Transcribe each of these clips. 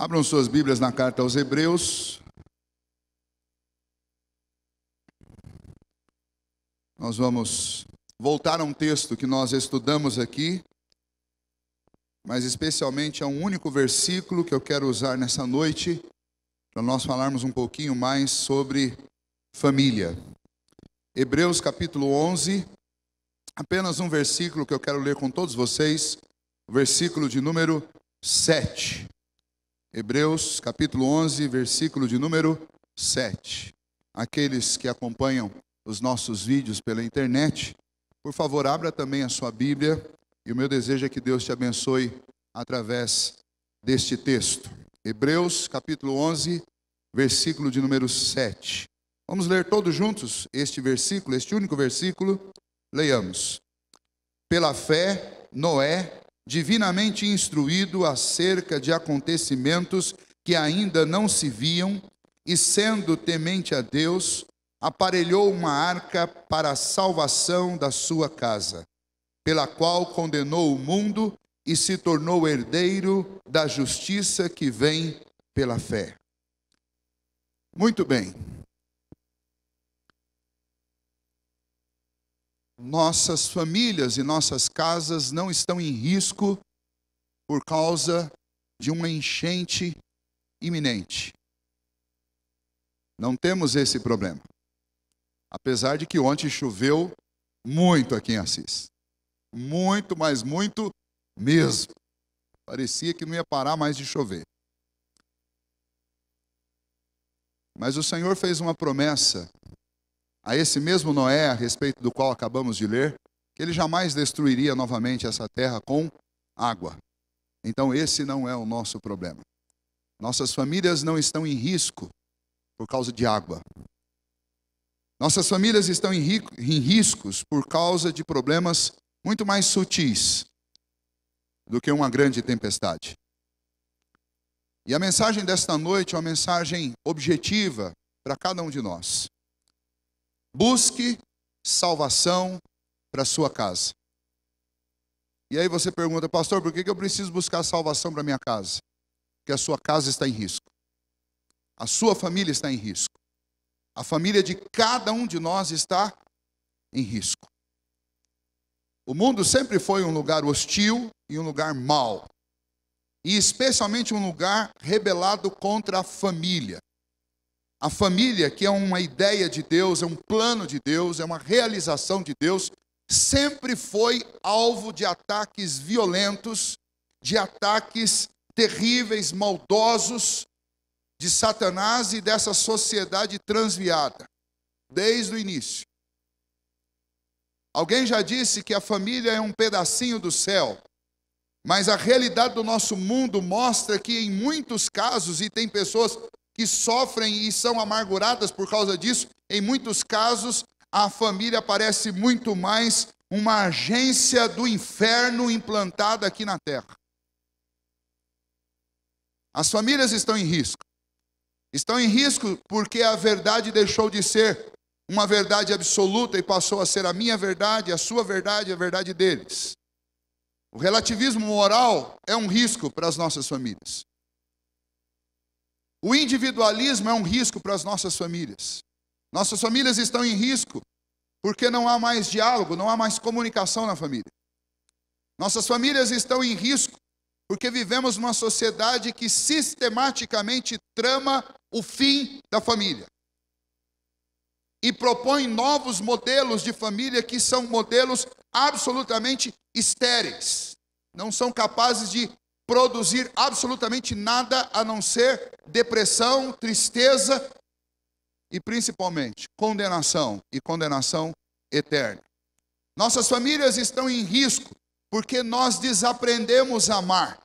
Abram suas Bíblias na carta aos Hebreus. Nós vamos voltar a um texto que nós estudamos aqui, mas especialmente a um único versículo que eu quero usar nessa noite, para nós falarmos um pouquinho mais sobre família. Hebreus capítulo 11, apenas um versículo que eu quero ler com todos vocês, o versículo de número 7. Hebreus capítulo 11, versículo de número 7. Aqueles que acompanham os nossos vídeos pela internet, por favor, abra também a sua Bíblia, e o meu desejo é que Deus te abençoe através deste texto. Hebreus capítulo 11, versículo de número 7. Vamos ler todos juntos este versículo, este único versículo. Leiamos. Pela fé, Noé, divinamente instruído acerca de acontecimentos que ainda não se viam, e sendo temente a Deus, aparelhou uma arca para a salvação da sua casa, pela qual condenou o mundo e se tornou herdeiro da justiça que vem pela fé. Muito bem. Nossas famílias e nossas casas não estão em risco por causa de uma enchente iminente. Não temos esse problema. Apesar de que ontem choveu muito aqui em Assis. Muito, mas muito mesmo. Parecia que não ia parar mais de chover. Mas o Senhor fez uma promessa a esse mesmo Noé, a respeito do qual acabamos de ler, que ele jamais destruiria novamente essa terra com água. Então esse não é o nosso problema. Nossas famílias não estão em risco por causa de água. Nossas famílias estão em riscos por causa de problemas muito mais sutis do que uma grande tempestade. E a mensagem desta noite é uma mensagem objetiva para cada um de nós. Busque salvação para a sua casa. E aí você pergunta, pastor, por que eu preciso buscar salvação para a minha casa? Porque a sua casa está em risco. A sua família está em risco. A família de cada um de nós está em risco. O mundo sempre foi um lugar hostil e um lugar mau. E especialmente um lugar rebelado contra a família. A família, que é uma ideia de Deus, é um plano de Deus, é uma realização de Deus, sempre foi alvo de ataques violentos, de ataques terríveis, maldosos, de Satanás e dessa sociedade transviada, desde o início. Alguém já disse que a família é um pedacinho do céu, mas a realidade do nosso mundo mostra que em muitos casos, e tem pessoas que sofrem e são amarguradas por causa disso, em muitos casos, a família parece muito mais uma agência do inferno implantada aqui na terra. As famílias estão em risco. Estão em risco porque a verdade deixou de ser uma verdade absoluta e passou a ser a minha verdade, a sua verdade, a verdade deles. O relativismo moral é um risco para as nossas famílias. O individualismo é um risco para as nossas famílias. Nossas famílias estão em risco porque não há mais diálogo, não há mais comunicação na família. Nossas famílias estão em risco porque vivemos numa sociedade que sistematicamente trama o fim da família. E propõe novos modelos de família que são modelos absolutamente estéreis. Não são capazes de produzir absolutamente nada a não ser depressão, tristeza e principalmente condenação e condenação eterna. Nossas famílias estão em risco porque nós desaprendemos a amar.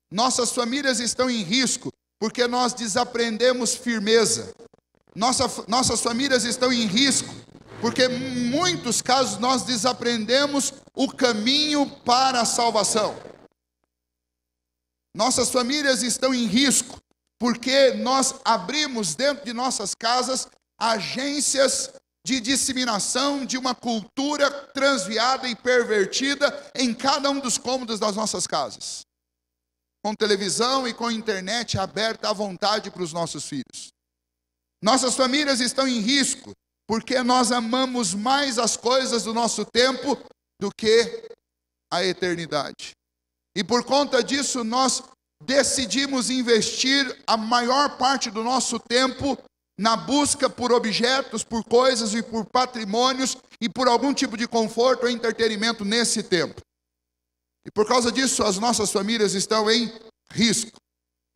Nossas famílias estão em risco porque nós desaprendemos firmeza. Nossas famílias estão em risco porque em muitos casos nós desaprendemos o caminho para a salvação. Nossas famílias estão em risco porque nós abrimos dentro de nossas casas agências de disseminação de uma cultura transviada e pervertida em cada um dos cômodos das nossas casas. com televisão e com internet aberta à vontade para os nossos filhos. Nossas famílias estão em risco, porque nós amamos mais as coisas do nosso tempo do que a eternidade. E por conta disso, nós decidimos investir a maior parte do nosso tempo na busca por objetos, por coisas e por patrimônios e por algum tipo de conforto ou entretenimento nesse tempo. E por causa disso, as nossas famílias estão em risco.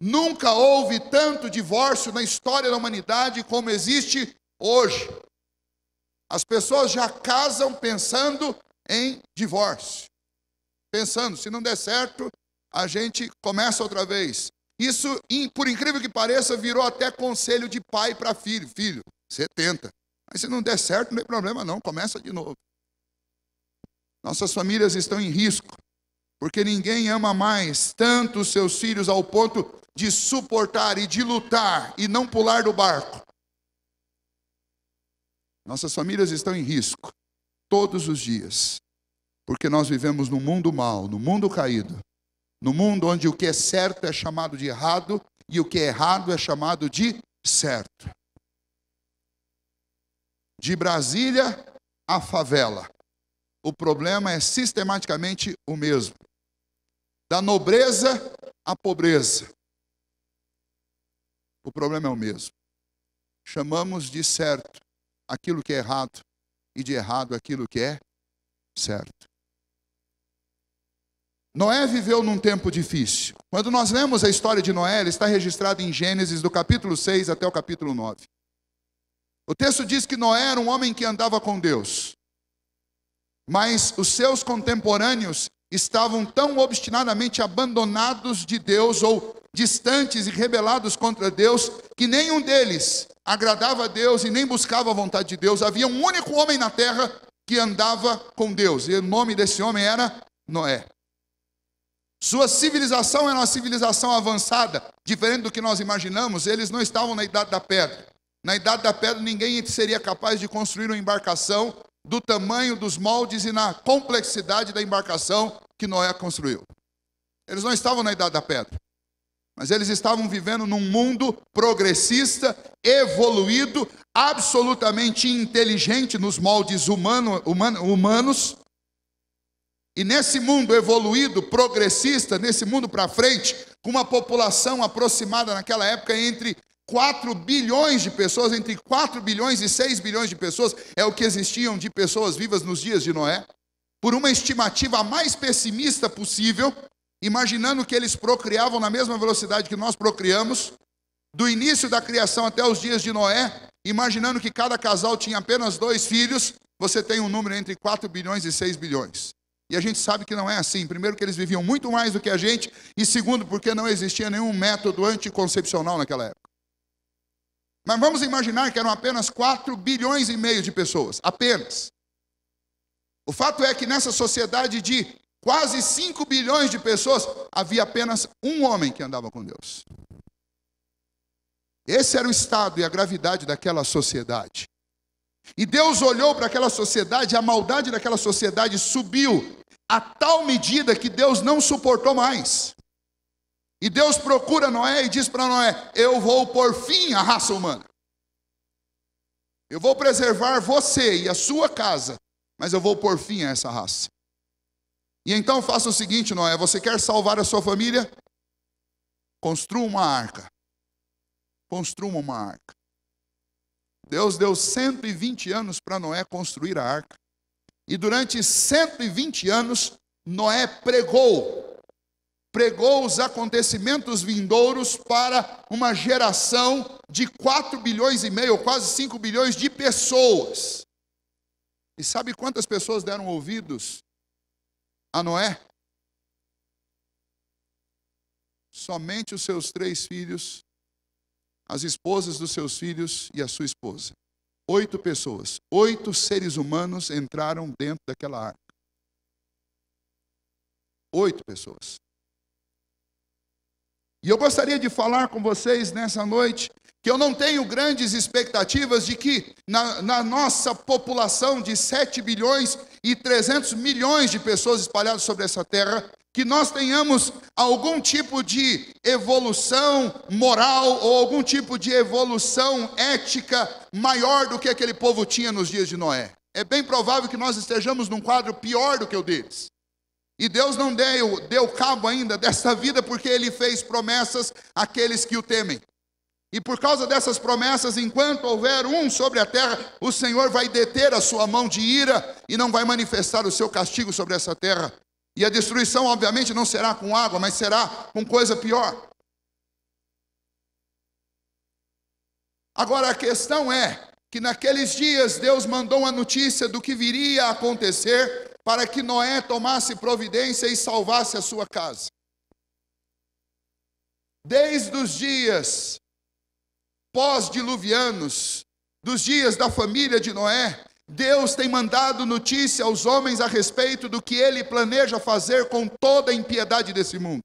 Nunca houve tanto divórcio na história da humanidade como existe hoje. As pessoas já casam pensando em divórcio. Pensando, se não der certo, a gente começa outra vez. Isso, por incrível que pareça, virou até conselho de pai para filho. Filho, você tenta. Mas se não der certo, não tem problema não, começa de novo. Nossas famílias estão em risco, porque ninguém ama mais tanto os seus filhos ao ponto de suportar e de lutar e não pular do barco. Nossas famílias estão em risco todos os dias, porque nós vivemos num mundo mau, num mundo caído, num mundo onde o que é certo é chamado de errado e o que é errado é chamado de certo. De Brasília à favela, o problema é sistematicamente o mesmo. Da nobreza à pobreza, o problema é o mesmo. Chamamos de certo aquilo que é errado e de errado aquilo que é certo. Noé viveu num tempo difícil. Quando nós lemos a história de Noé, ela está registrada em Gênesis, do capítulo 6 até o capítulo 9. O texto diz que Noé era um homem que andava com Deus, mas os seus contemporâneos estavam tão obstinadamente abandonados de Deus, ou distantes e rebelados contra Deus, que nenhum deles agradava a Deus e nem buscava a vontade de Deus. Havia um único homem na terra que andava com Deus, e o nome desse homem era Noé. Sua civilização era uma civilização avançada, diferente do que nós imaginamos. Eles não estavam na Idade da Pedra. Na Idade da Pedra ninguém seria capaz de construir uma embarcação do tamanho, dos moldes e na complexidade da embarcação que Noé construiu. Eles não estavam na Idade da Pedra, mas eles estavam vivendo num mundo progressista, evoluído, absolutamente inteligente nos moldes humanos. E nesse mundo evoluído, progressista, nesse mundo para frente, com uma população aproximada naquela época entre 4 bilhões de pessoas, entre 4 bilhões e 6 bilhões de pessoas, é o que existiam de pessoas vivas nos dias de Noé, por uma estimativa mais pessimista possível, imaginando que eles procriavam na mesma velocidade que nós procriamos, do início da criação até os dias de Noé, imaginando que cada casal tinha apenas 2 filhos, você tem um número entre 4 bilhões e 6 bilhões. E a gente sabe que não é assim. Primeiro, que eles viviam muito mais do que a gente, e segundo, porque não existia nenhum método anticoncepcional naquela época. Mas vamos imaginar que eram apenas 4 bilhões e meio de pessoas, apenas. O fato é que nessa sociedade de quase 5 bilhões de pessoas, havia apenas um homem que andava com Deus. Esse era o estado e a gravidade daquela sociedade. E Deus olhou para aquela sociedade, a maldade daquela sociedade subiu a tal medida que Deus não suportou mais. E Deus procura Noé e diz para Noé: eu vou pôr fim à raça humana. Eu vou preservar você e a sua casa, mas eu vou pôr fim a essa raça. E então faça o seguinte, Noé: você quer salvar a sua família? Construa uma arca. Construa uma arca. Deus deu 120 anos para Noé construir a arca. E durante 120 anos, Noé pregou os acontecimentos vindouros para uma geração de 4 bilhões e meio, quase 5 bilhões de pessoas. E sabe quantas pessoas deram ouvidos a Noé? Somente os seus 3 filhos, as esposas dos seus filhos e a sua esposa. 8 pessoas, 8 seres humanos entraram dentro daquela arca. 8 pessoas. E eu gostaria de falar com vocês nessa noite que eu não tenho grandes expectativas de que na nossa população de 7 bilhões e 300 milhões de pessoas espalhadas sobre essa terra, que nós tenhamos algum tipo de evolução moral ou algum tipo de evolução ética maior do que aquele povo tinha nos dias de Noé. É bem provável que nós estejamos num quadro pior do que o deles. E Deus não deu cabo ainda dessa vida porque Ele fez promessas àqueles que o temem. E por causa dessas promessas, enquanto houver um sobre a terra, o Senhor vai deter a sua mão de ira e não vai manifestar o seu castigo sobre essa terra. E a destruição, obviamente, não será com água, mas será com coisa pior. Agora, a questão é que naqueles dias Deus mandou uma notícia do que viria a acontecer para que Noé tomasse providência e salvasse a sua casa. Desde os dias pós-diluvianos, dos dias da família de Noé, Deus tem mandado notícia aos homens a respeito do que Ele planeja fazer com toda a impiedade desse mundo.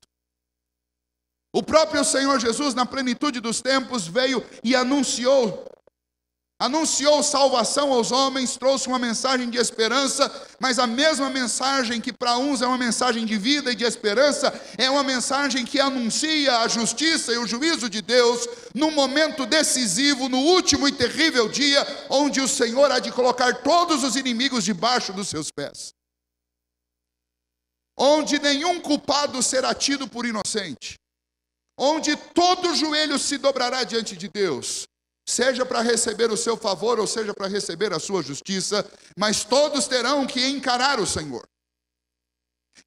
O próprio Senhor Jesus, na plenitude dos tempos, veio e anunciou salvação aos homens, trouxe uma mensagem de esperança, mas a mesma mensagem que para uns é uma mensagem de vida e de esperança, é uma mensagem que anuncia a justiça e o juízo de Deus, num momento decisivo, no último e terrível dia, onde o Senhor há de colocar todos os inimigos debaixo dos seus pés. Onde nenhum culpado será tido por inocente. Onde todo joelho se dobrará diante de Deus. Seja para receber o seu favor, ou seja para receber a sua justiça, mas todos terão que encarar o Senhor.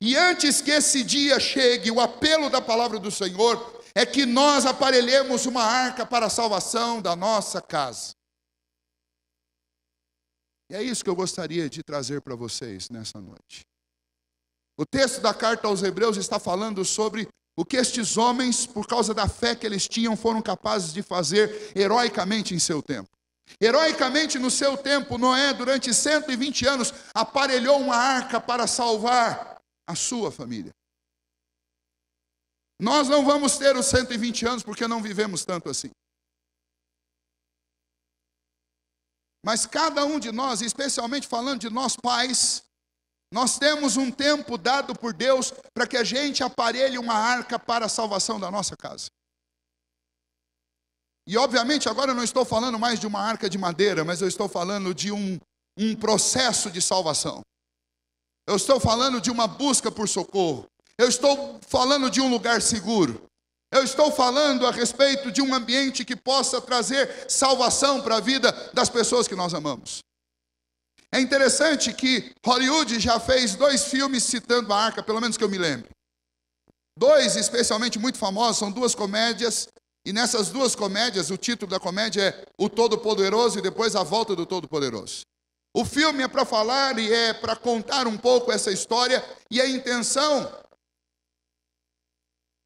E antes que esse dia chegue, o apelo da palavra do Senhor é que nós aparelhemos uma arca para a salvação da nossa casa. E é isso que eu gostaria de trazer para vocês nessa noite. O texto da carta aos Hebreus está falando sobre o que estes homens, por causa da fé que eles tinham, foram capazes de fazer heroicamente em seu tempo. Heroicamente no seu tempo, Noé, durante 120 anos, aparelhou uma arca para salvar a sua família. Nós não vamos ter os 120 anos porque não vivemos tanto assim. Mas cada um de nós, especialmente falando de nós pais, nós temos um tempo dado por Deus para que a gente aparelhe uma arca para a salvação da nossa casa. E obviamente agora eu não estou falando mais de uma arca de madeira, mas eu estou falando de um processo de salvação. Eu estou falando de uma busca por socorro. Eu estou falando de um lugar seguro. Eu estou falando a respeito de um ambiente que possa trazer salvação para a vida das pessoas que nós amamos. É interessante que Hollywood já fez 2 filmes citando a arca, pelo menos que eu me lembre. 2 especialmente muito famosos, são 2 comédias. E nessas 2 comédias, o título da comédia é O Todo-Poderoso e depois A Volta do Todo-Poderoso. O filme é para falar e é para contar um pouco essa história. E a intenção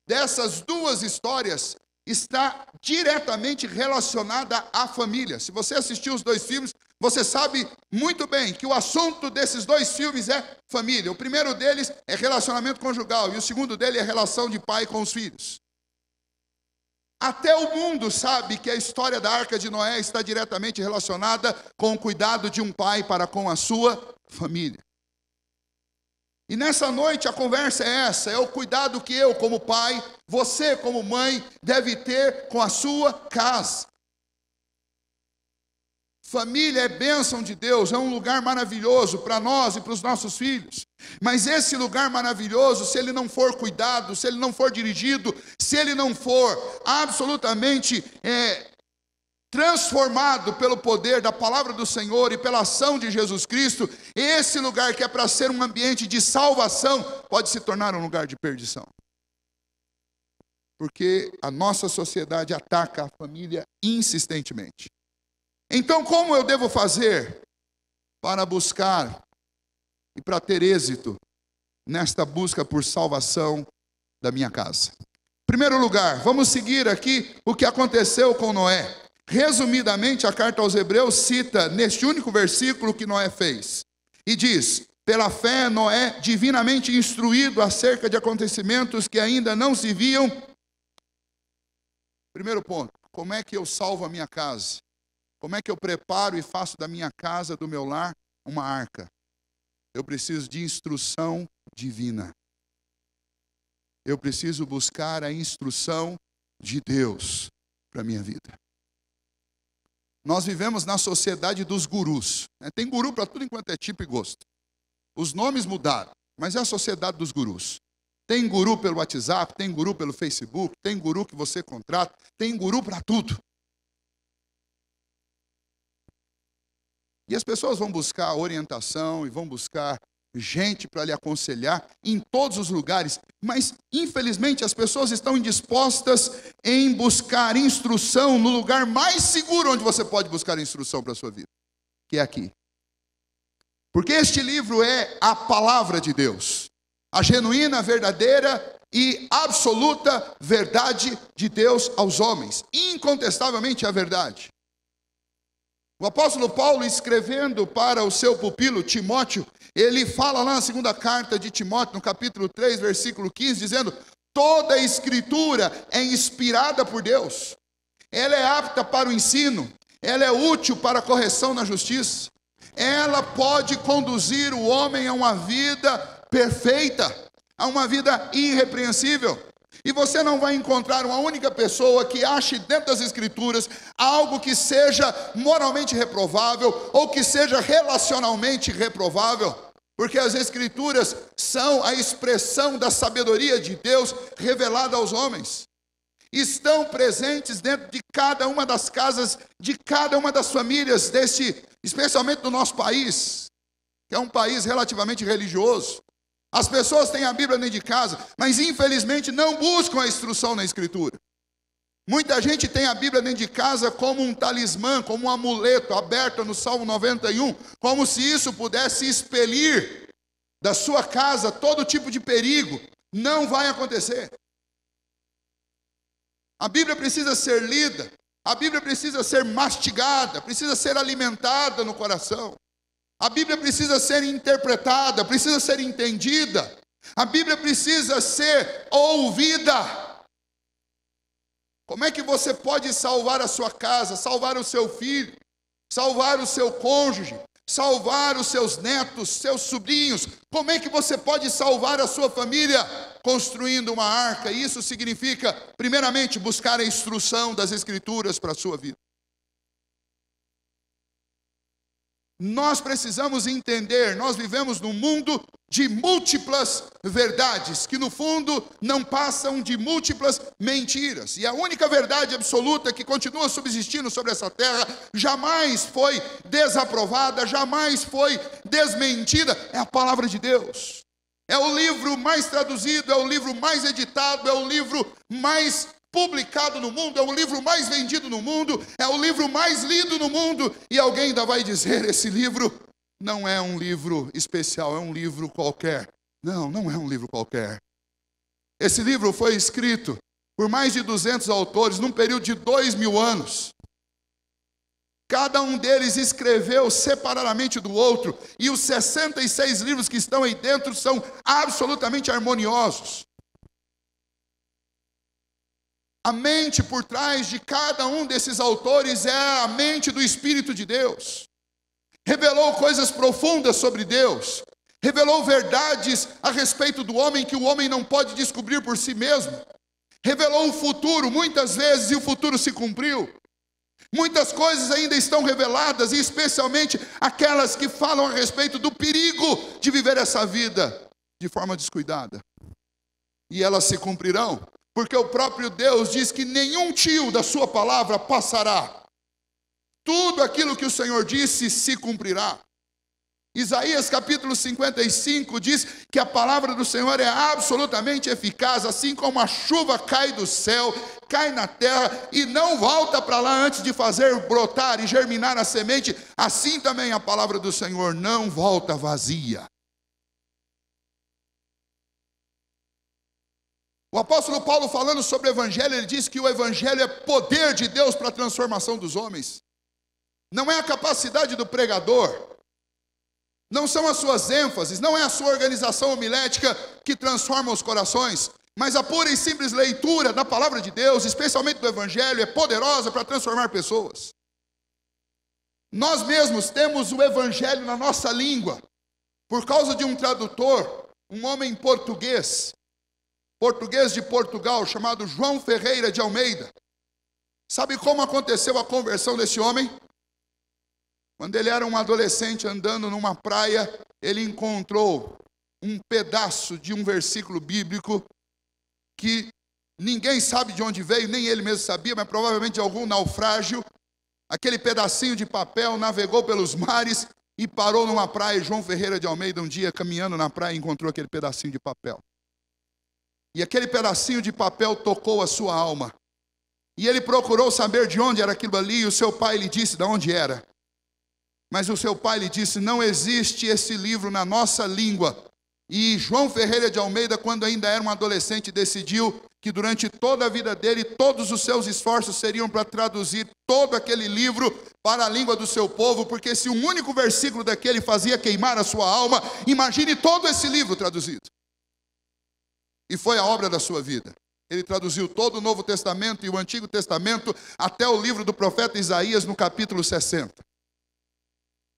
dessas 2 histórias está diretamente relacionada à família. Se você assistiu os 2 filmes, você sabe muito bem que o assunto desses 2 filmes é família. O primeiro deles é relacionamento conjugal e o segundo dele é relação de pai com os filhos. Até o mundo sabe que a história da Arca de Noé está diretamente relacionada com o cuidado de um pai para com a sua família. E nessa noite a conversa é essa, é o cuidado que eu como pai, você como mãe, deve ter com a sua casa. Família é bênção de Deus, é um lugar maravilhoso para nós e para os nossos filhos. Mas esse lugar maravilhoso, se ele não for cuidado, se ele não for dirigido, se ele não for absolutamente transformado pelo poder da palavra do Senhor e pela ação de Jesus Cristo, esse lugar que é para ser um ambiente de salvação, pode se tornar um lugar de perdição. Porque a nossa sociedade ataca a família insistentemente. Então, como eu devo fazer para buscar e para ter êxito nesta busca por salvação da minha casa? Em primeiro lugar, vamos seguir aqui o que aconteceu com Noé. Resumidamente, a carta aos Hebreus cita neste único versículo que Noé fez. E diz: pela fé, Noé, divinamente instruído acerca de acontecimentos que ainda não se viam. Primeiro ponto, como é que eu salvo a minha casa? Como é que eu preparo e faço da minha casa, do meu lar, uma arca? Eu preciso de instrução divina. eu preciso buscar a instrução de Deus para a minha vida. Nós vivemos na sociedade dos gurus, né? Tem guru para tudo enquanto é tipo e gosto. Os nomes mudaram, mas é a sociedade dos gurus. Tem guru pelo WhatsApp, tem guru pelo Facebook, tem guru que você contrata, tem guru para tudo. E as pessoas vão buscar orientação e vão buscar gente para lhe aconselhar em todos os lugares, mas infelizmente as pessoas estão indispostas em buscar instrução no lugar mais seguro onde você pode buscar instrução para a sua vida, que é aqui. Porque este livro é a palavra de Deus, a genuína, verdadeira e absoluta verdade de Deus aos homens, incontestavelmente a verdade. O apóstolo Paulo, escrevendo para o seu pupilo Timóteo, ele fala lá na segunda carta de Timóteo, no capítulo 3, versículo 15, dizendo: toda a escritura é inspirada por Deus, ela é apta para o ensino, ela é útil para a correção na justiça, ela pode conduzir o homem a uma vida perfeita, a uma vida irrepreensível. E você não vai encontrar uma única pessoa que ache dentro das Escrituras algo que seja moralmente reprovável ou que seja relacionalmente reprovável, porque as Escrituras são a expressão da sabedoria de Deus revelada aos homens. Estão presentes dentro de cada uma das casas, de cada uma das famílias especialmente do nosso país, que é um país relativamente religioso. As pessoas têm a Bíblia dentro de casa, mas infelizmente não buscam a instrução na Escritura. Muita gente tem a Bíblia dentro de casa como um talismã, como um amuleto, aberto no Salmo 91, como se isso pudesse expelir da sua casa todo tipo de perigo. Não vai acontecer. A Bíblia precisa ser lida, a Bíblia precisa ser mastigada, precisa ser alimentada no coração. A Bíblia precisa ser interpretada, precisa ser entendida. A Bíblia precisa ser ouvida. Como é que você pode salvar a sua casa, salvar o seu filho, salvar o seu cônjuge, salvar os seus netos, seus sobrinhos? Como é que você pode salvar a sua família? Construindo uma arca. Isso significa, primeiramente, buscar a instrução das Escrituras para a sua vida. Nós precisamos entender, nós vivemos num mundo de múltiplas verdades, que no fundo não passam de múltiplas mentiras. E a única verdade absoluta que continua subsistindo sobre essa terra, jamais foi desaprovada, jamais foi desmentida, é a palavra de Deus. É o livro mais traduzido, é o livro mais editado, é o livro mais publicado no mundo, é o livro mais vendido no mundo, é o livro mais lido no mundo, e alguém ainda vai dizer: esse livro não é um livro especial, é um livro qualquer. Não, não é um livro qualquer. Esse livro foi escrito por mais de 200 autores, num período de 2000 anos. Cada um deles escreveu separadamente do outro, e os 66 livros que estão aí dentro são absolutamente harmoniosos. A mente por trás de cada um desses autores é a mente do Espírito de Deus. Revelou coisas profundas sobre Deus. Revelou verdades a respeito do homem que o homem não pode descobrir por si mesmo. Revelou o futuro muitas vezes e o futuro se cumpriu. Muitas coisas ainda estão reveladas, e especialmente aquelas que falam a respeito do perigo de viver essa vida de forma descuidada. E elas se cumprirão. Porque o próprio Deus diz que nenhum tio da sua palavra passará. Tudo aquilo que o Senhor disse se cumprirá. Isaías capítulo 55 diz que a palavra do Senhor é absolutamente eficaz, assim como a chuva cai do céu, cai na terra e não volta para lá antes de fazer brotar e germinar a semente, assim também a palavra do Senhor não volta vazia. O apóstolo Paulo, falando sobre o Evangelho, ele diz que o Evangelho é poder de Deus para a transformação dos homens. Não é a capacidade do pregador, não são as suas ênfases, não é a sua organização homilética que transforma os corações, mas a pura e simples leitura da palavra de Deus, especialmente do Evangelho, é poderosa para transformar pessoas. Nós mesmos temos o Evangelho na nossa língua, por causa de um tradutor, um homem português, português de Portugal, chamado João Ferreira de Almeida. Sabe como aconteceu a conversão desse homem? Quando ele era um adolescente andando numa praia, ele encontrou um pedaço de um versículo bíblico que ninguém sabe de onde veio, nem ele mesmo sabia, mas provavelmente de algum naufrágio. Aquele pedacinho de papel navegou pelos mares e parou numa praia. João Ferreira de Almeida, um dia, caminhando na praia, encontrou aquele pedacinho de papel. E aquele pedacinho de papel tocou a sua alma. E ele procurou saber de onde era aquilo ali, e o seu pai lhe disse de onde era. Mas o seu pai lhe disse, não existe esse livro na nossa língua. E João Ferreira de Almeida, quando ainda era um adolescente, decidiu que durante toda a vida dele, todos os seus esforços seriam para traduzir todo aquele livro para a língua do seu povo, porque se um único versículo daquele fazia queimar a sua alma, imagine todo esse livro traduzido. E foi a obra da sua vida. Ele traduziu todo o Novo Testamento e o Antigo Testamento até o livro do profeta Isaías no capítulo 60.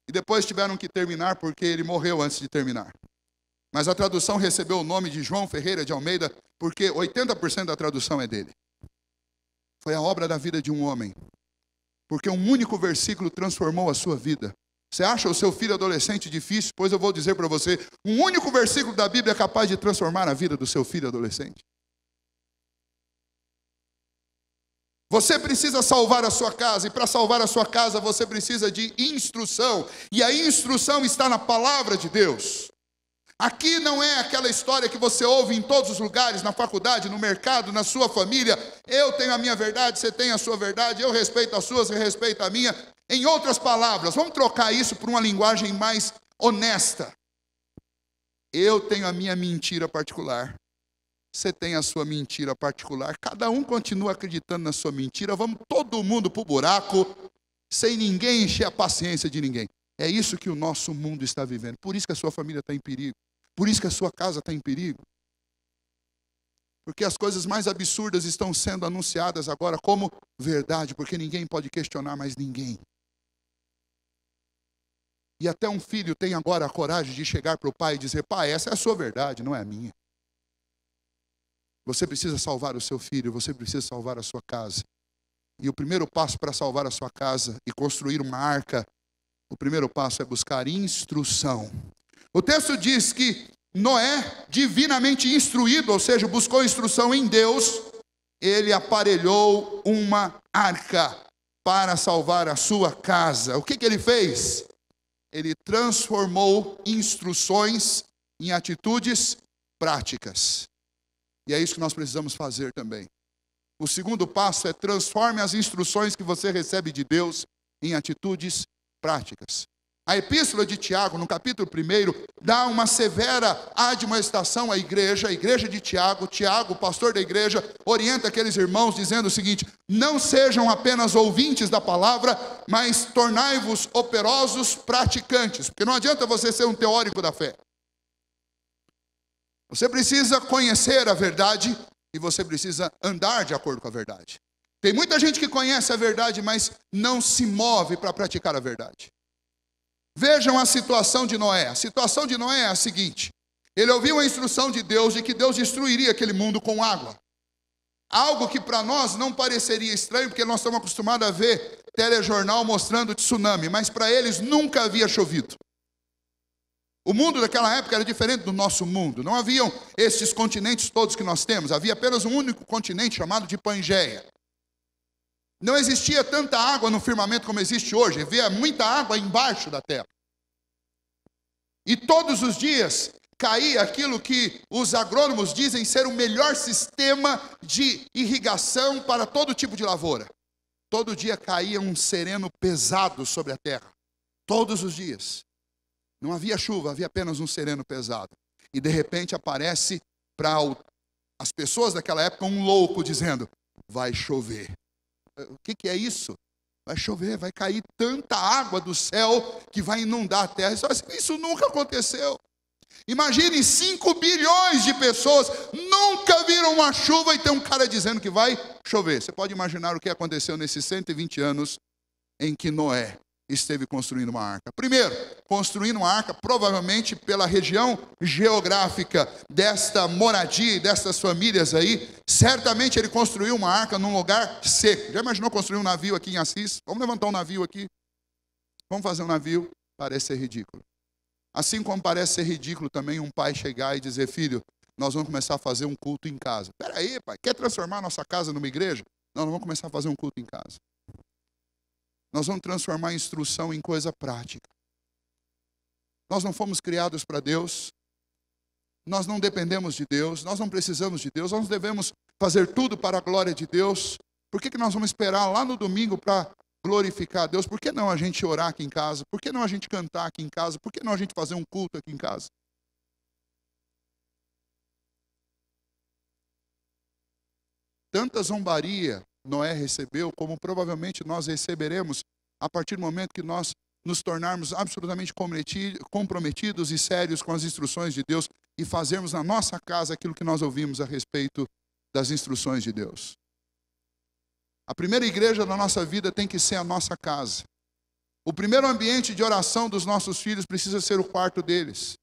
E depois tiveram que terminar porque ele morreu antes de terminar. Mas a tradução recebeu o nome de João Ferreira de Almeida porque 80% da tradução é dele. Foi a obra da vida de um homem. Porque um único versículo transformou a sua vida. Você acha o seu filho adolescente difícil? Pois eu vou dizer para você, um único versículo da Bíblia é capaz de transformar a vida do seu filho adolescente. Você precisa salvar a sua casa, e para salvar a sua casa você precisa de instrução. E a instrução está na palavra de Deus. Aqui não é aquela história que você ouve em todos os lugares, na faculdade, no mercado, na sua família. Eu tenho a minha verdade, você tem a sua verdade, eu respeito a sua, você respeita a minha. Em outras palavras, vamos trocar isso por uma linguagem mais honesta. Eu tenho a minha mentira particular. Você tem a sua mentira particular. Cada um continua acreditando na sua mentira. Vamos todo mundo para o buraco, sem ninguém encher a paciência de ninguém. É isso que o nosso mundo está vivendo. Por isso que a sua família está em perigo. Por isso que a sua casa está em perigo. Porque as coisas mais absurdas estão sendo anunciadas agora como verdade. Porque ninguém pode questionar mais ninguém. E até um filho tem agora a coragem de chegar para o pai e dizer, pai, essa é a sua verdade, não é a minha. Você precisa salvar o seu filho, você precisa salvar a sua casa. E o primeiro passo para salvar a sua casa e construir uma arca, o primeiro passo é buscar instrução. O texto diz que Noé, divinamente instruído, ou seja, buscou instrução em Deus, ele aparelhou uma arca para salvar a sua casa. O que ele fez? Ele transformou instruções em atitudes práticas. E é isso que nós precisamos fazer também. O segundo passo é transforme as instruções que você recebe de Deus em atitudes práticas. A epístola de Tiago, no capítulo 1, dá uma severa admoestação à igreja, a igreja de Tiago. Tiago, pastor da igreja, orienta aqueles irmãos dizendo o seguinte, não sejam apenas ouvintes da palavra, mas tornai-vos operosos praticantes. Porque não adianta você ser um teórico da fé. Você precisa conhecer a verdade e você precisa andar de acordo com a verdade. Tem muita gente que conhece a verdade, mas não se move para praticar a verdade. Vejam a situação de Noé. A situação de Noé é a seguinte. Ele ouviu a instrução de Deus de que Deus destruiria aquele mundo com água. Algo que para nós não pareceria estranho, porque nós estamos acostumados a ver telejornal mostrando tsunami, mas para eles nunca havia chovido. O mundo daquela época era diferente do nosso mundo. Não haviam esses continentes todos que nós temos. Havia apenas um único continente chamado de Pangeia. Não existia tanta água no firmamento como existe hoje. Havia muita água embaixo da terra. E todos os dias caía aquilo que os agrônomos dizem ser o melhor sistema de irrigação para todo tipo de lavoura. Todo dia caía um sereno pesado sobre a terra. Todos os dias. Não havia chuva, havia apenas um sereno pesado. E de repente aparece para as pessoas daquela época um louco dizendo, vai chover. O que é isso? Vai chover, vai cair tanta água do céu que vai inundar a terra. Isso nunca aconteceu. Imagine 5 bilhões de pessoas nunca viram uma chuva e tem um cara dizendo que vai chover. Você pode imaginar o que aconteceu nesses 120 anos em que Noé esteve construindo uma arca? Primeiro, construindo uma arca, provavelmente pela região geográfica desta moradia e destas famílias aí, certamente ele construiu uma arca num lugar seco. Já imaginou construir um navio aqui em Assis? Vamos levantar um navio aqui? Vamos fazer um navio? Parece ser ridículo. Assim como parece ser ridículo também um pai chegar e dizer: filho, nós vamos começar a fazer um culto em casa. Espera aí, pai, quer transformar a nossa casa numa igreja? Não, nós vamos começar a fazer um culto em casa. Nós vamos transformar a instrução em coisa prática. Nós não fomos criados para Deus. Nós não dependemos de Deus. Nós não precisamos de Deus. Nós devemos fazer tudo para a glória de Deus. Por que nós vamos esperar lá no domingo para glorificar a Deus? Por que não a gente orar aqui em casa? Por que não a gente cantar aqui em casa? Por que não a gente fazer um culto aqui em casa? Tanta zombaria Noé recebeu, como provavelmente nós receberemos a partir do momento que nós nos tornarmos absolutamente comprometidos e sérios com as instruções de Deus e fazermos na nossa casa aquilo que nós ouvimos a respeito das instruções de Deus. A primeira igreja da nossa vida tem que ser a nossa casa. O primeiro ambiente de oração dos nossos filhos precisa ser o quarto deles.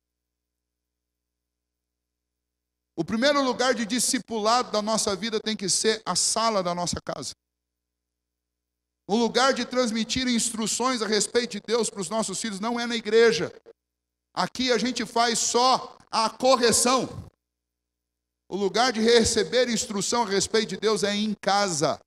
O primeiro lugar de discipulado da nossa vida tem que ser a sala da nossa casa. O lugar de transmitir instruções a respeito de Deus para os nossos filhos não é na igreja. Aqui a gente faz só a correção. O lugar de receber instrução a respeito de Deus é em casa.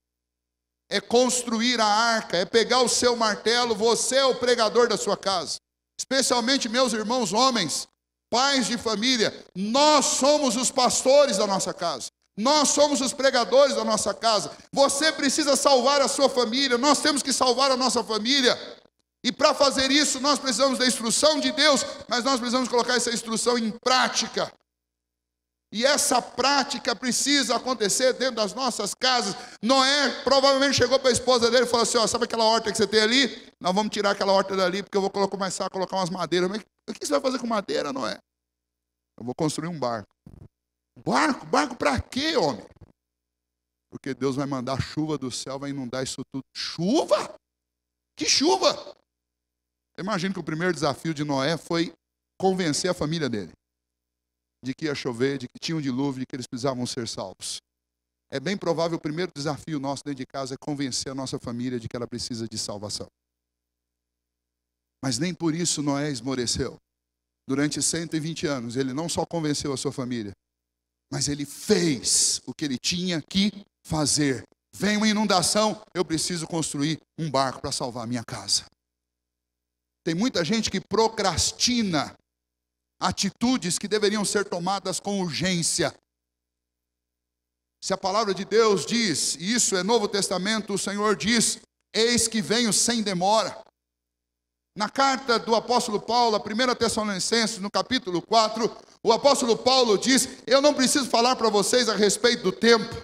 É construir a arca, é pegar o seu martelo, você é o pregador da sua casa. Especialmente meus irmãos homens, pais de família, nós somos os pastores da nossa casa. Nós somos os pregadores da nossa casa. Você precisa salvar a sua família, nós temos que salvar a nossa família. E para fazer isso, nós precisamos da instrução de Deus, mas nós precisamos colocar essa instrução em prática. E essa prática precisa acontecer dentro das nossas casas. Noé provavelmente chegou para a esposa dele e falou assim: ó, sabe aquela horta que você tem ali? Nós vamos tirar aquela horta dali, porque eu vou começar a colocar umas madeiras. Mas o que você vai fazer com madeira, Noé? Eu vou construir um barco. Barco? Barco para quê, homem? Porque Deus vai mandar chuva do céu, vai inundar isso tudo. Chuva? Que chuva? Imagina que o primeiro desafio de Noé foi convencer a família dele de que ia chover, de que tinha um dilúvio, de que eles precisavam ser salvos. É bem provável o primeiro desafio nosso dentro de casa é convencer a nossa família de que ela precisa de salvação. Mas nem por isso Noé esmoreceu. Durante 120 anos, ele não só convenceu a sua família, mas ele fez o que ele tinha que fazer. Vem uma inundação, eu preciso construir um barco para salvar a minha casa. Tem muita gente que procrastina atitudes que deveriam ser tomadas com urgência. Se a palavra de Deus diz, e isso é Novo Testamento, o Senhor diz: eis que venho sem demora. Na carta do apóstolo Paulo, a 1 Tessalonicenses, no capítulo 4, o apóstolo Paulo diz: eu não preciso falar para vocês a respeito do tempo,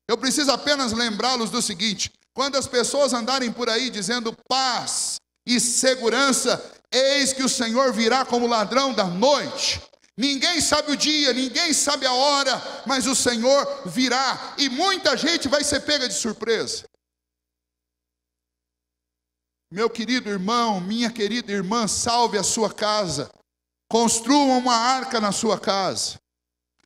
eu preciso apenas lembrá-los do seguinte: quando as pessoas andarem por aí dizendo paz e segurança, eis que o Senhor virá como ladrão da noite. Ninguém sabe o dia, ninguém sabe a hora, mas o Senhor virá e muita gente vai ser pega de surpresa. Meu querido irmão, minha querida irmã, salve a sua casa. Construa uma arca na sua casa.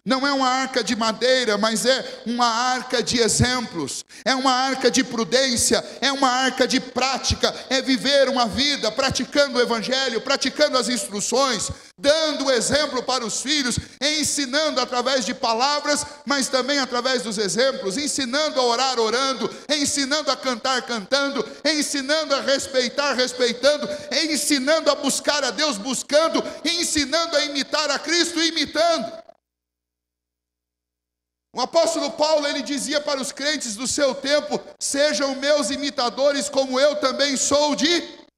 Não é uma arca de madeira, mas é uma arca de exemplos. É uma arca de prudência, é uma arca de prática. É viver uma vida praticando o evangelho, praticando as instruções, dando exemplo para os filhos, ensinando através de palavras, mas também através dos exemplos, ensinando a orar orando, ensinando a cantar cantando, ensinando a respeitar respeitando, ensinando a buscar a Deus buscando, ensinando a imitar a Cristo imitando. O apóstolo Paulo, ele dizia para os crentes do seu tempo: sejam meus imitadores como eu também sou de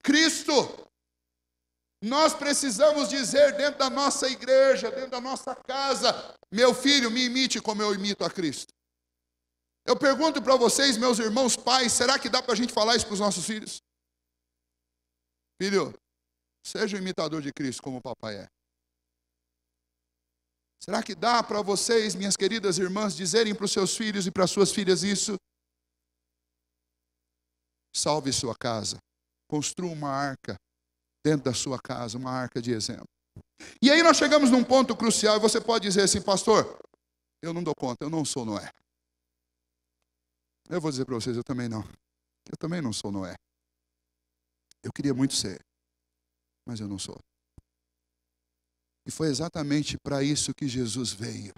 Cristo. Nós precisamos dizer dentro da nossa igreja, dentro da nossa casa: meu filho, me imite como eu imito a Cristo. Eu pergunto para vocês, meus irmãos pais, será que dá para a gente falar isso para os nossos filhos? Filho, seja um imitador de Cristo como o papai é. Será que dá para vocês, minhas queridas irmãs, dizerem para os seus filhos e para as suas filhas isso? Salve sua casa. Construa uma arca dentro da sua casa, uma arca de exemplo. E aí nós chegamos num ponto crucial, e você pode dizer assim, pastor, eu não dou conta, eu não sou Noé. Eu vou dizer para vocês, eu também não sou Noé. Eu queria muito ser, mas eu não sou. E foi exatamente para isso que Jesus veio.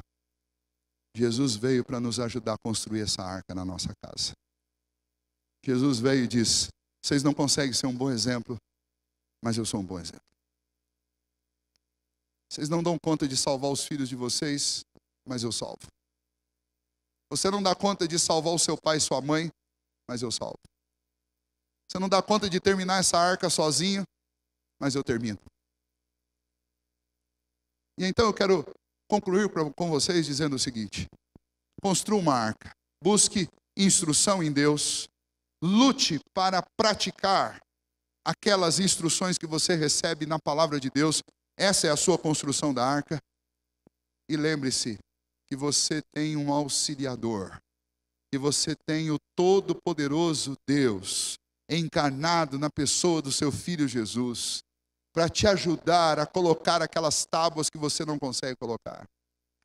Jesus veio para nos ajudar a construir essa arca na nossa casa. Jesus veio e disse, vocês não conseguem ser um bom exemplo, mas eu sou um bom exemplo. Vocês não dão conta de salvar os filhos de vocês, mas eu salvo. Você não dá conta de salvar o seu pai e sua mãe, mas eu salvo. Você não dá conta de terminar essa arca sozinho, mas eu termino. E então eu quero concluir com vocês dizendo o seguinte: construa uma arca, busque instrução em Deus, lute para praticar aquelas instruções que você recebe na palavra de Deus. Essa é a sua construção da arca. E lembre-se que você tem um auxiliador, que você tem o todo-poderoso Deus encarnado na pessoa do seu Filho Jesus, para te ajudar a colocar aquelas tábuas que você não consegue colocar,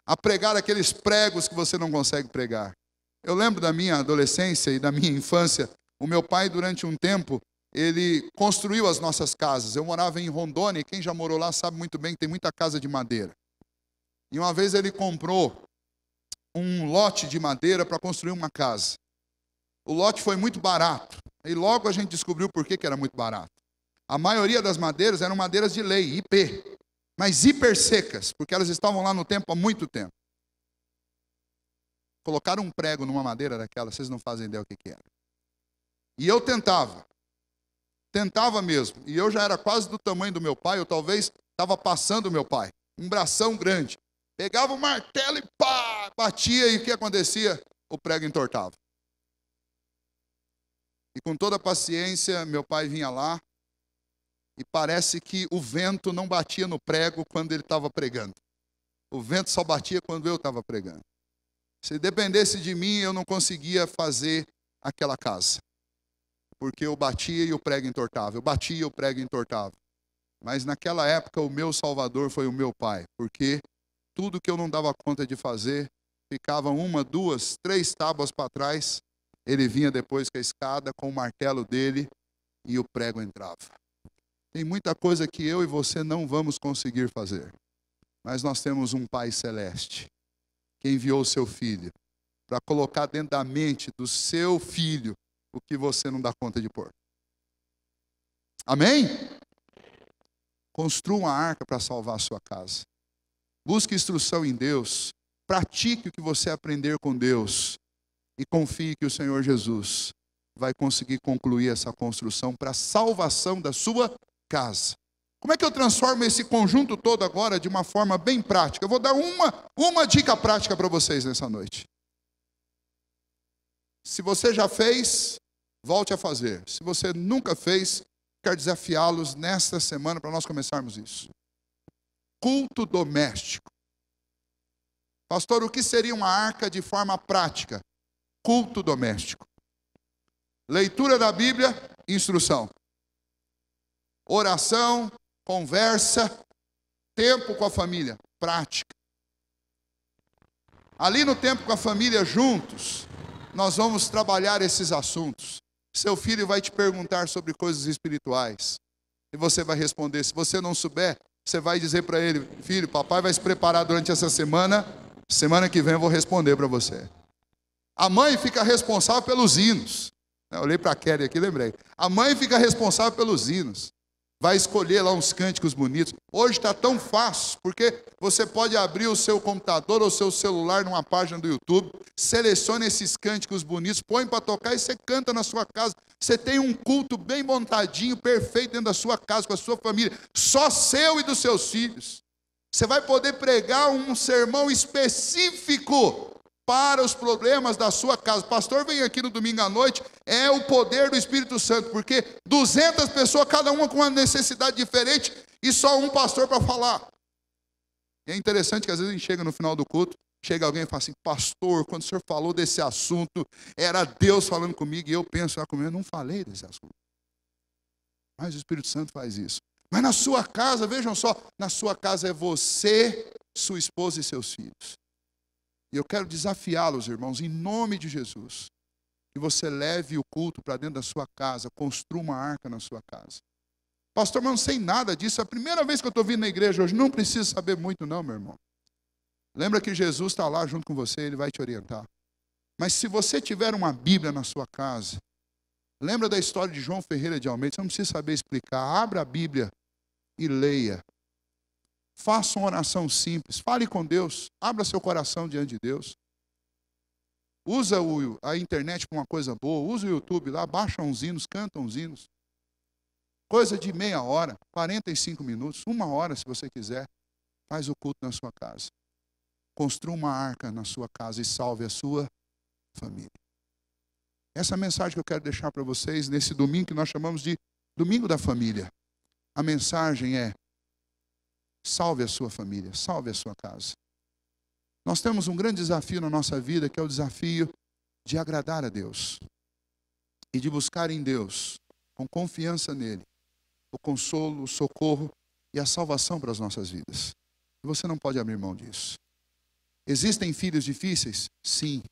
a pregar aqueles pregos que você não consegue pregar. Eu lembro da minha adolescência e da minha infância, o meu pai, durante um tempo, ele construiu as nossas casas. Eu morava em Rondônia, e quem já morou lá sabe muito bem que tem muita casa de madeira. E uma vez ele comprou um lote de madeira para construir uma casa. O lote foi muito barato. E logo a gente descobriu por que era muito barato. A maioria das madeiras eram madeiras de lei, IP. Mas hiper secas, porque elas estavam lá no tempo há muito tempo. Colocaram um prego numa madeira daquela, vocês não fazem ideia o que era. E eu tentava mesmo. E eu já era quase do tamanho do meu pai, eu talvez estava passando o meu pai. Um bração grande. Pegava o martelo e pá, batia, e o que acontecia? O prego entortava. E com toda a paciência, meu pai vinha lá, e parece que o vento não batia no prego quando ele estava pregando. O vento só batia quando eu estava pregando. Se dependesse de mim, eu não conseguia fazer aquela casa. Porque eu batia e o prego entortava. Eu batia e o prego entortava. Mas naquela época, o meu salvador foi o meu pai. Porque tudo que eu não dava conta de fazer, ficava 1, 2, 3 tábuas para trás. Ele vinha depois com a escada, com o martelo dele, e o prego entrava. Tem muita coisa que eu e você não vamos conseguir fazer. Mas nós temos um Pai Celeste, que enviou o seu Filho, para colocar dentro da mente do seu filho o que você não dá conta de pôr. Amém? Construa uma arca para salvar a sua casa. Busque instrução em Deus. Pratique o que você aprender com Deus. E confie que o Senhor Jesus vai conseguir concluir essa construção para a salvação da sua casa. Como é que eu transformo esse conjunto todo agora de uma forma bem prática? Eu vou dar uma dica prática para vocês nessa noite. Se você já fez, volte a fazer. Se você nunca fez, quero desafiá-los nesta semana para nós começarmos isso. Culto doméstico. Pastor, o que seria uma arca de forma prática? Culto doméstico. Leitura da Bíblia, instrução. Oração, conversa, tempo com a família, prática. Ali no tempo com a família juntos, nós vamos trabalhar esses assuntos. Seu filho vai te perguntar sobre coisas espirituais. E você vai responder. Se você não souber, você vai dizer para ele: filho, papai vai se preparar durante essa semana. Semana que vem eu vou responder para você. A mãe fica responsável pelos hinos. Eu olhei para a Kelly aqui e lembrei. A mãe fica responsável pelos hinos. Vai escolher lá uns cânticos bonitos. Hoje está tão fácil, porque você pode abrir o seu computador ou o seu celular numa página do YouTube, seleciona esses cânticos bonitos, põe para tocar e você canta na sua casa. Você tem um culto bem montadinho, perfeito dentro da sua casa, com a sua família, só seu e dos seus filhos. Você vai poder pregar um sermão específico para os problemas da sua casa. O pastor vem aqui no domingo à noite, é o poder do Espírito Santo, porque 200 pessoas, cada uma com uma necessidade diferente, e só um pastor para falar. E é interessante que às vezes a gente chega no final do culto, chega alguém e fala assim: pastor, quando o senhor falou desse assunto, era Deus falando comigo, e eu penso lá comigo, eu não falei desse assunto. Mas o Espírito Santo faz isso. Mas na sua casa, vejam só, na sua casa é você, sua esposa e seus filhos. E eu quero desafiá-los, irmãos, em nome de Jesus, que você leve o culto para dentro da sua casa, construa uma arca na sua casa. Pastor, mas não sei nada disso, é a primeira vez que eu estou vindo na igreja hoje, não precisa saber muito não, meu irmão. Lembra que Jesus está lá junto com você, Ele vai te orientar. Mas se você tiver uma Bíblia na sua casa, lembra da história de João Ferreira de Almeida, você não precisa saber explicar, abra a Bíblia e leia. Faça uma oração simples, fale com Deus, abra seu coração diante de Deus. Usa a internet para uma coisa boa, usa o YouTube lá, baixa uns hinos, canta uns hinos. Coisa de meia hora, 45 minutos, 1 hora se você quiser, faz o culto na sua casa. Construa uma arca na sua casa e salve a sua família. Essa é a mensagem que eu quero deixar para vocês nesse domingo que nós chamamos de Domingo da Família. A mensagem é: salve a sua família, salve a sua casa. Nós temos um grande desafio na nossa vida, que é o desafio de agradar a Deus. E de buscar em Deus, com confiança nele, o consolo, o socorro e a salvação para as nossas vidas. E você não pode abrir mão disso. Existem filhos difíceis? Sim.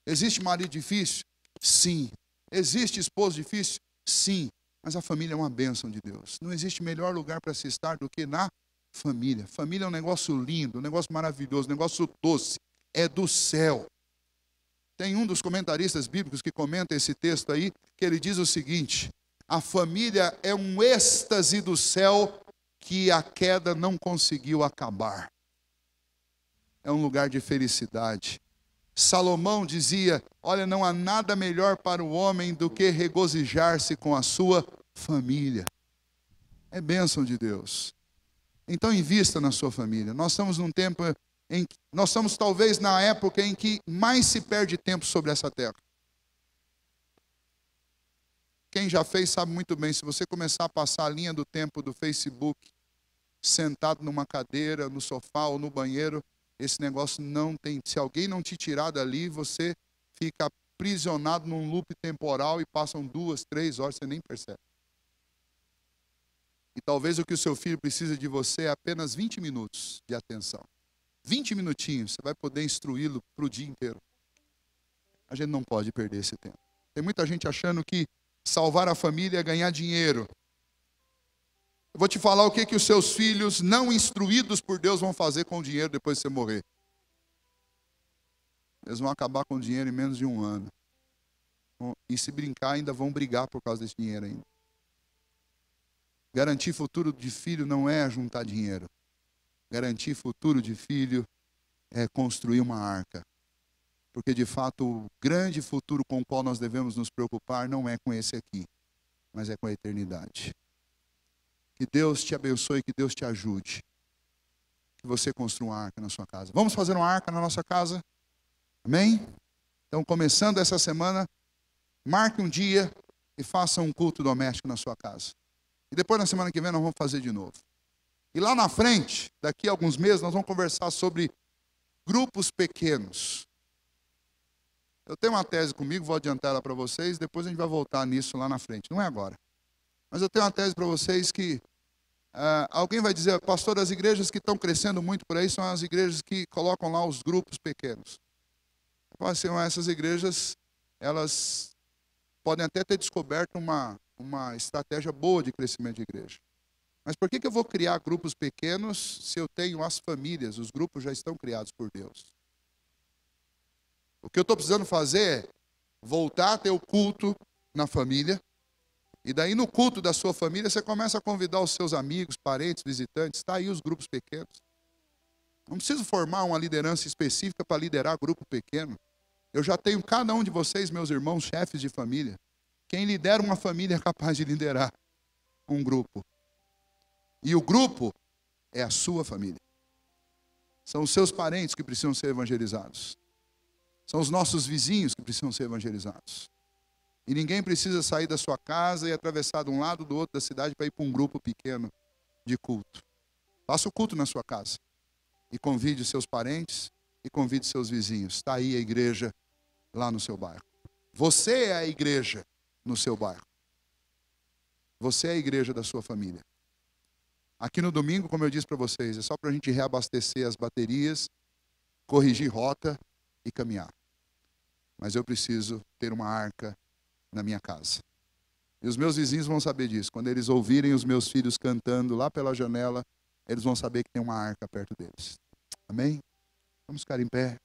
Existe marido difícil? Sim. Existe esposo difícil? Sim. Mas a família é uma bênção de Deus. Não existe melhor lugar para se estar do que na família. Família é um negócio lindo, um negócio maravilhoso, um negócio doce. É do céu. Tem um dos comentaristas bíblicos que comenta esse texto aí, que ele diz o seguinte: a família é um êxtase do céu que a queda não conseguiu acabar. É um lugar de felicidade. Salomão dizia: olha, não há nada melhor para o homem do que regozijar-se com a sua família. É bênção de Deus. Então invista na sua família. Nós estamos num tempo em que, nós estamos talvez na época em que mais se perde tempo sobre essa terra. Quem já fez sabe muito bem, se você começar a passar a linha do tempo do Facebook, sentado numa cadeira, no sofá ou no banheiro, esse negócio não tem, se alguém não te tirar dali, você fica aprisionado num loop temporal e passam 2, 3 horas, você nem percebe. E talvez o que o seu filho precisa de você é apenas 20 minutos de atenção. 20 minutinhos, você vai poder instruí-lo para o dia inteiro. A gente não pode perder esse tempo. Tem muita gente achando que salvar a família é ganhar dinheiro. Eu vou te falar o que os seus filhos não instruídos por Deus vão fazer com o dinheiro depois de você morrer. Eles vão acabar com o dinheiro em menos de 1 ano. E se brincar, ainda vão brigar por causa desse dinheiro ainda. Garantir futuro de filho não é juntar dinheiro. Garantir futuro de filho é construir uma arca. Porque, de fato, o grande futuro com o qual nós devemos nos preocupar não é com esse aqui, mas é com a eternidade. Que Deus te abençoe, que Deus te ajude. Que você construa uma arca na sua casa. Vamos fazer uma arca na nossa casa? Amém? Então, começando essa semana, marque um dia e faça um culto doméstico na sua casa. E depois, na semana que vem, nós vamos fazer de novo. E lá na frente, daqui a alguns meses, nós vamos conversar sobre grupos pequenos. Eu tenho uma tese comigo, vou adiantar ela para vocês, depois a gente vai voltar nisso lá na frente. Não é agora. Mas eu tenho uma tese para vocês que alguém vai dizer: pastor, as igrejas que estão crescendo muito por aí são as igrejas que colocam lá os grupos pequenos. Assim, essas igrejas, elas podem até ter descoberto uma estratégia boa de crescimento de igreja. Mas por que eu vou criar grupos pequenos se eu tenho as famílias? Os grupos já estão criados por Deus. O que eu estou precisando fazer é voltar a ter o culto na família. E daí no culto da sua família você começa a convidar os seus amigos, parentes, visitantes. Está aí os grupos pequenos. Não preciso formar uma liderança específica para liderar grupo pequeno. Eu já tenho cada um de vocês, meus irmãos, chefes de família. Quem lidera uma família é capaz de liderar um grupo. E o grupo é a sua família. São os seus parentes que precisam ser evangelizados. São os nossos vizinhos que precisam ser evangelizados. E ninguém precisa sair da sua casa e atravessar de um lado do outro da cidade para ir para um grupo pequeno de culto. Faça o culto na sua casa. E convide seus parentes e convide seus vizinhos. Está aí a igreja lá no seu bairro. Você é a igreja no seu bairro. Você é a igreja da sua família. Aqui no domingo, como eu disse para vocês, é só para a gente reabastecer as baterias, corrigir rota e caminhar. Mas eu preciso ter uma arca na minha casa. E os meus vizinhos vão saber disso. Quando eles ouvirem os meus filhos cantando lá pela janela, eles vão saber que tem uma arca perto deles. Amém? Vamos ficar em pé.